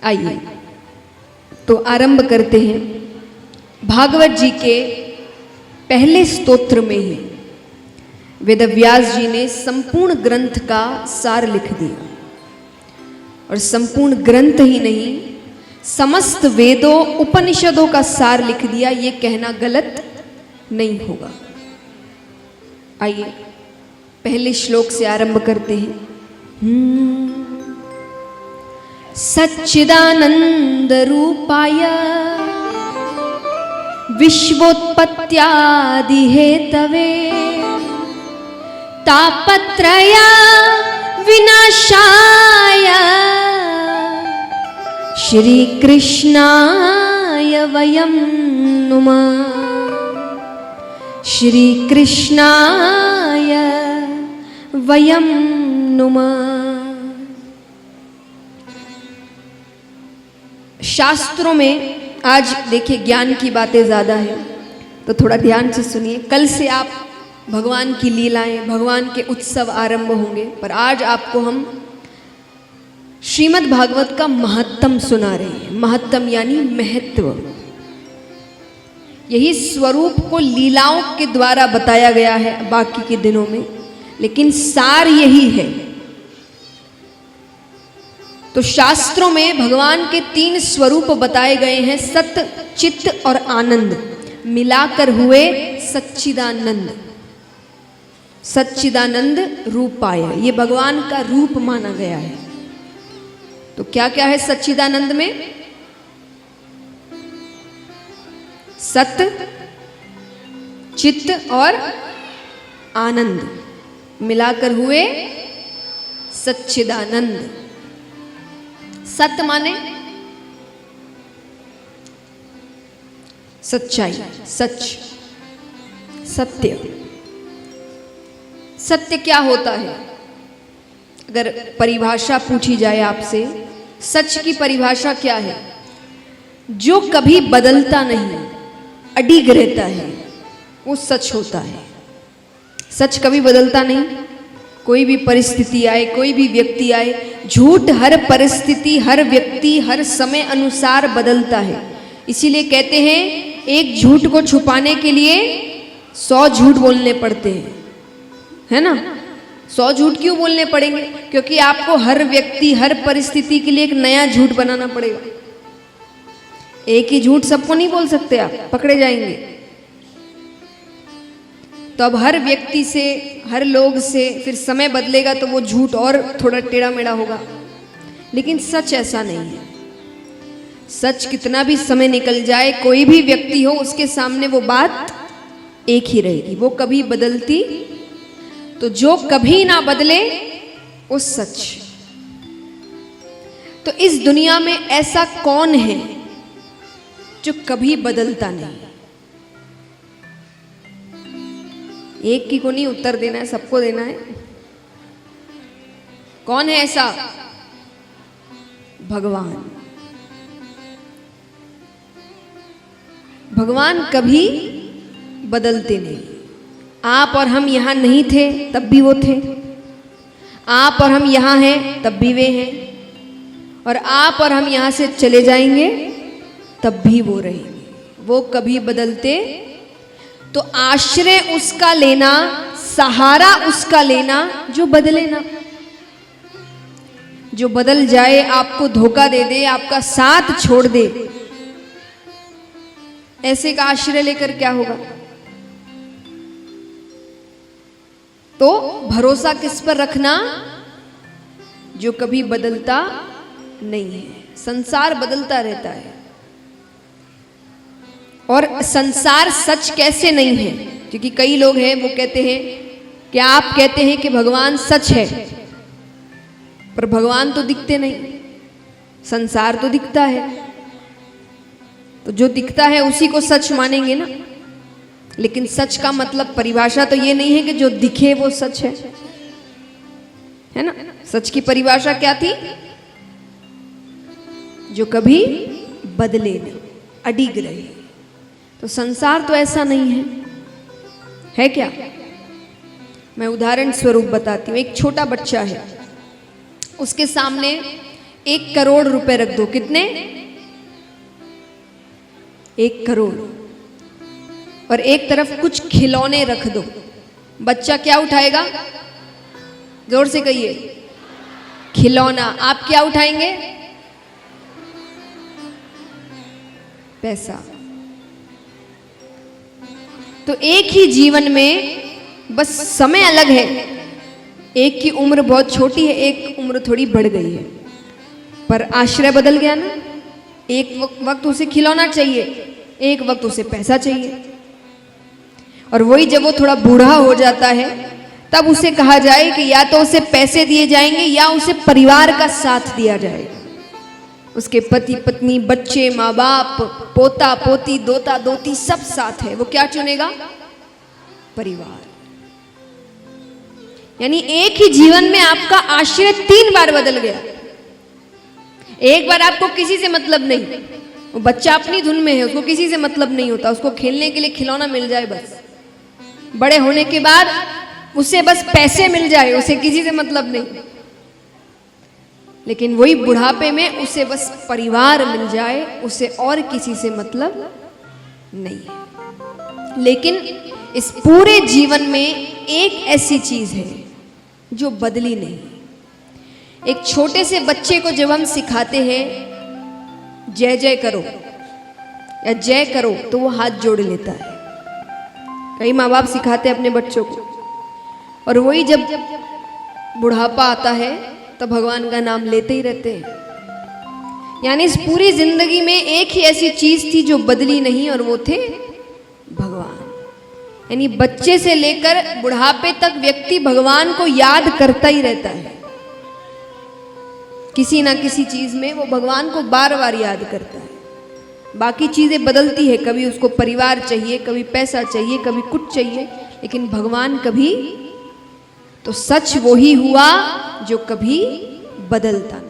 आइए तो आरंभ करते हैं। भागवत जी के पहले स्तोत्र में ही वेदव्यास जी ने संपूर्ण ग्रंथ का सार लिख दिया, और संपूर्ण ग्रंथ ही नहीं, समस्त वेदों उपनिषदों का सार लिख दिया। ये कहना गलत नहीं होगा। आइए पहले श्लोक से आरंभ करते हैं। सच्चिदानंद रूपाय विश्वोत्पत्त्यादि हेतवे तापत्रय विनाशाय श्री कृष्णाय वयं नुमः। श्री कृष्णाय वयं नुमः। शास्त्रों में आज देखिए ज्ञान की बातें ज़्यादा है, तो थोड़ा ध्यान से सुनिए। कल से आप भगवान की लीलाएं, भगवान के उत्सव आरंभ होंगे, पर आज आपको हम श्रीमद् भागवत का महत्तम सुना रहे हैं। महत्तम यानी महत्व। यही स्वरूप को लीलाओं के द्वारा बताया गया है बाकी के दिनों में, लेकिन सार यही है। तो शास्त्रों में भगवान के 3 स्वरूप बताए गए हैं, सत्य, चित्त और आनंद, मिलाकर हुए सच्चिदानंद। सच्चिदानंद रूपाय, ये भगवान का रूप माना गया है। तो क्या क्या है सच्चिदानंद में? सत्य, चित्त और आनंद मिलाकर हुए सच्चिदानंद। सत्य माने सच्चाई, सच, सत्य। सत्य क्या होता है? अगर परिभाषा पूछी जाए आपसे, सच की परिभाषा क्या है? जो कभी बदलता नहीं, अडिग रहता है, वो सच होता है। सच कभी बदलता नहीं। कोई भी परिस्थिति आए, कोई भी व्यक्ति आए, झूठ हर परिस्थिति, हर व्यक्ति, हर समय अनुसार बदलता है। इसीलिए कहते हैं एक झूठ को छुपाने के लिए 100 झूठ बोलने पड़ते हैं, है ना? 100 झूठ क्यों बोलने पड़ेंगे? क्योंकि आपको हर व्यक्ति, हर परिस्थिति के लिए एक नया झूठ बनाना पड़ेगा। एक ही झूठ सबको नहीं बोल सकते, आप पकड़े जाएंगे। तो अब हर व्यक्ति से, हर लोग से फिर समय बदलेगा तो वो झूठ और थोड़ा टेढ़ा मेढ़ा होगा। लेकिन सच ऐसा नहीं है। सच कितना भी समय निकल जाए, कोई भी व्यक्ति हो, उसके सामने वो बात एक ही रहेगी, वो कभी बदलती। तो जो कभी ना बदले वो सच। तो इस दुनिया में ऐसा कौन है जो कभी बदलता नहीं? एक की को नहीं उत्तर देना है, सबको देना है। कौन है ऐसा? भगवान। भगवान कभी बदलते नहीं। आप और हम यहां नहीं थे तब भी वो थे, आप और हम यहां हैं तब भी वे हैं, और आप और हम यहां से चले जाएंगे तब भी वो रहेंगे। वो कभी बदलते। तो आश्रय उसका लेना, सहारा उसका लेना जो बदले ना। जो बदल जाए, आपको धोखा दे दे, आपका साथ छोड़ दे, ऐसे का आश्रय लेकर क्या होगा? तो भरोसा किस पर रखना? जो कभी बदलता नहीं है। संसार बदलता रहता है, और संसार सच कैसे नहीं है? क्योंकि कई लोग हैं वो कहते हैं कि आप कहते हैं कि भगवान सच है, पर भगवान तो दिखते नहीं, संसार तो दिखता है। तो जो दिखता है उसी को सच मानेंगे ना। लेकिन सच का मतलब, परिभाषा तो ये नहीं है कि जो दिखे वो सच है ना? सच की परिभाषा क्या थी? जो कभी बदले नहीं, अडिग रहे। तो संसार तो ऐसा नहीं है क्या? मैं उदाहरण स्वरूप बताती हूँ। एक छोटा बच्चा है, उसके सामने 1 करोड़ रुपए रख दो, कितने? 1 करोड़। और एक तरफ कुछ खिलौने रख दो, बच्चा क्या उठाएगा? जोर से कहिए, खिलौना। आप क्या उठाएंगे? पैसा। तो एक ही जीवन में बस समय अलग है, एक की उम्र बहुत छोटी है, एक उम्र थोड़ी बढ़ गई है, पर आश्रय बदल गया ना। एक वक्त उसे खिलौना चाहिए, एक वक्त उसे पैसा चाहिए। और वही जब वो थोड़ा बूढ़ा हो जाता है तब उसे कहा जाए कि या तो उसे पैसे दिए जाएंगे या उसे परिवार का साथ दिया जाएगा। उसके पति पत्नी, बच्चे, माँ बाप, पोता पोती, दोता दोती सब साथ है, वो क्या चुनेगा? परिवार। यानी एक ही जीवन में आपका आश्रय 3 बार बदल गया। एक बार आपको किसी से मतलब नहीं, वो बच्चा अपनी धुन में है, उसको किसी से मतलब नहीं होता, उसको खेलने के लिए खिलौना मिल जाए बस। बड़े होने के बाद उसे बस पैसे मिल जाए, उसे किसी से मतलब नहीं। लेकिन वही बुढ़ापे में उसे बस परिवार मिल जाए, उसे और किसी से मतलब नहीं है। लेकिन इस पूरे जीवन में एक ऐसी चीज है जो बदली नहीं। एक छोटे से बच्चे को जब हम सिखाते हैं जय जय करो या जय करो, तो वो हाथ जोड़ लेता है। कई माँ बाप सिखाते हैं अपने बच्चों को, और वही जब बुढ़ापा आता है तो भगवान का नाम लेते ही रहते हैं। यानी इस पूरी जिंदगी में एक ही ऐसी चीज थी जो बदली नहीं, और वो थे भगवान। यानी बच्चे से लेकर बुढ़ापे तक व्यक्ति भगवान को याद करता ही रहता है। किसी ना किसी चीज में वो भगवान को बार बार याद करता है। बाकी चीजें बदलती है, कभी उसको परिवार चाहिए, कभी पैसा चाहिए, कभी कुछ चाहिए, लेकिन भगवान कभी। तो सच वो ही हुआ जो कभी बदलता नहीं।